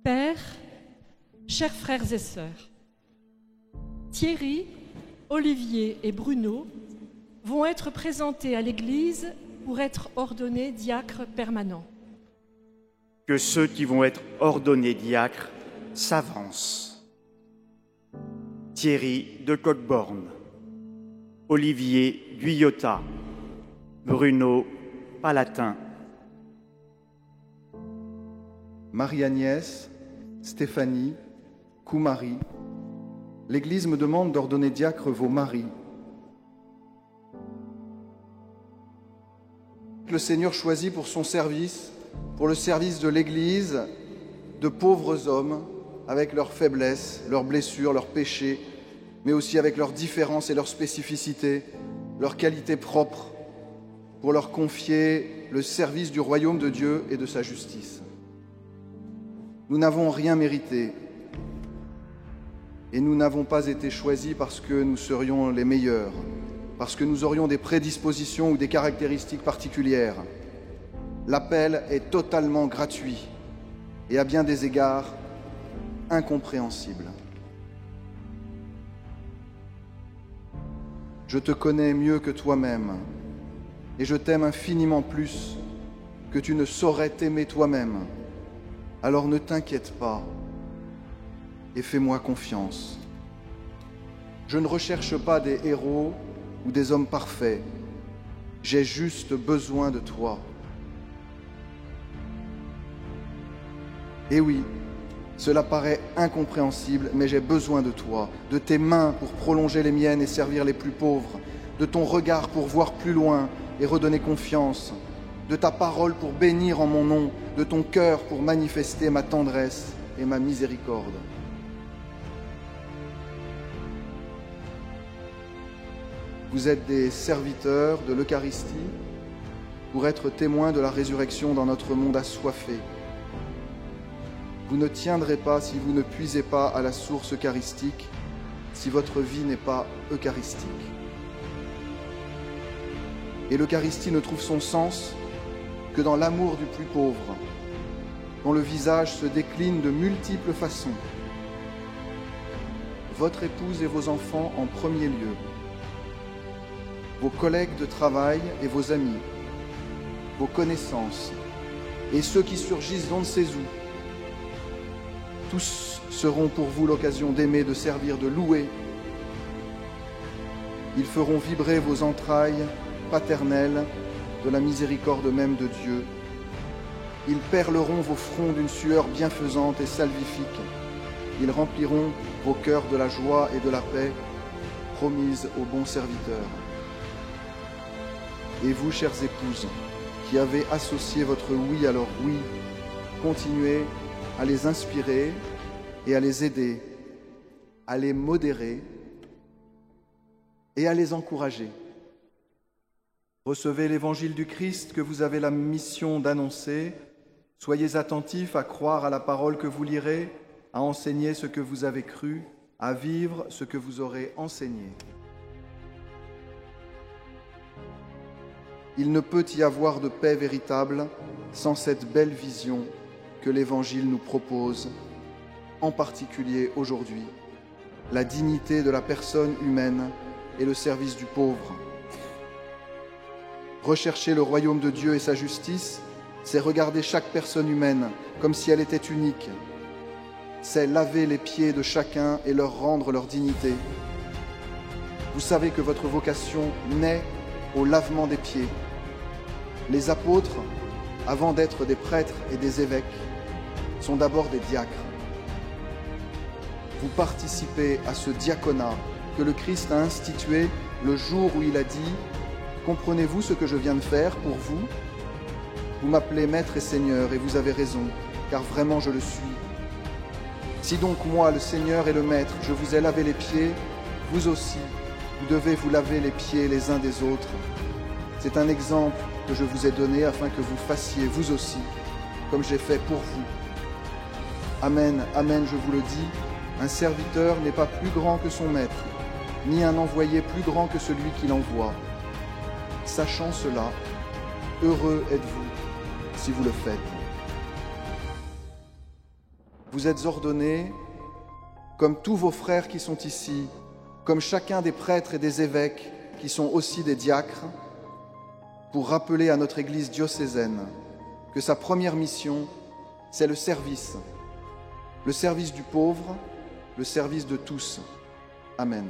Père, chers frères et sœurs, Thierry, Olivier et Bruno vont être présentés à l'Église pour être ordonnés diacres permanents. Que ceux qui vont être ordonnés diacres s'avancent. Thierry de Cockborn, Olivier Guyota, Bruno Palatin. Marie-Agnès, Stéphanie, Koumari, l'Église me demande d'ordonner diacres vos maris. Le Seigneur choisit pour son service, pour le service de l'Église, de pauvres hommes avec leurs faiblesses, leurs blessures, leurs péchés, mais aussi avec leurs différences et leurs spécificités, leurs qualités propres, pour leur confier le service du royaume de Dieu et de sa justice. Nous n'avons rien mérité et nous n'avons pas été choisis parce que nous serions les meilleurs, parce que nous aurions des prédispositions ou des caractéristiques particulières. L'appel est totalement gratuit et à bien des égards incompréhensible. Je te connais mieux que toi-même et je t'aime infiniment plus que tu ne saurais t'aimer toi-même. Alors ne t'inquiète pas et fais-moi confiance. Je ne recherche pas des héros ou des hommes parfaits. J'ai juste besoin de toi. Et oui, cela paraît incompréhensible, mais j'ai besoin de toi, de tes mains pour prolonger les miennes et servir les plus pauvres, de ton regard pour voir plus loin et redonner confiance, de ta parole pour bénir en mon nom, de ton cœur pour manifester ma tendresse et ma miséricorde. Vous êtes des serviteurs de l'Eucharistie pour être témoins de la résurrection dans notre monde assoiffé. Vous ne tiendrez pas si vous ne puisez pas à la source eucharistique, si votre vie n'est pas eucharistique. Et l'Eucharistie ne trouve son sens que dans l'amour du plus pauvre, dont le visage se décline de multiples façons. Votre épouse et vos enfants en premier lieu, vos collègues de travail et vos amis, vos connaissances et ceux qui surgissent d'on ne sait où. Tous seront pour vous l'occasion d'aimer, de servir, de louer. Ils feront vibrer vos entrailles paternelles de la miséricorde même de Dieu. Ils perleront vos fronts d'une sueur bienfaisante et salvifique. Ils rempliront vos cœurs de la joie et de la paix promise aux bons serviteurs. Et vous, chères épouses, qui avez associé votre oui à leur oui, continuez à les inspirer et à les aider, à les modérer et à les encourager. Recevez l'évangile du Christ que vous avez la mission d'annoncer. Soyez attentifs à croire à la parole que vous lirez, à enseigner ce que vous avez cru, à vivre ce que vous aurez enseigné. Il ne peut y avoir de paix véritable sans cette belle vision que l'Évangile nous propose, en particulier aujourd'hui, la dignité de la personne humaine et le service du pauvre. Rechercher le royaume de Dieu et sa justice, c'est regarder chaque personne humaine comme si elle était unique. C'est laver les pieds de chacun et leur rendre leur dignité. Vous savez que votre vocation naît au lavement des pieds. Les apôtres, avant d'être des prêtres et des évêques, sont d'abord des diacres. Vous participez à ce diaconat que le Christ a institué le jour où il a dit « Comprenez-vous ce que je viens de faire pour vous ? Vous m'appelez Maître et Seigneur et vous avez raison, car vraiment je le suis. Si donc moi, le Seigneur et le Maître, je vous ai lavé les pieds, vous aussi, vous devez vous laver les pieds les uns des autres. C'est un exemple que je vous ai donné afin que vous fassiez vous aussi, comme j'ai fait pour vous. Amen, amen, je vous le dis, un serviteur n'est pas plus grand que son maître, ni un envoyé plus grand que celui qui l'envoie. Sachant cela, heureux êtes-vous si vous le faites. vous êtes ordonnés, comme tous vos frères qui sont ici, comme chacun des prêtres et des évêques qui sont aussi des diacres, pour rappeler à notre Église diocésaine que sa première mission, c'est le service du pauvre, le service de tous. Amen.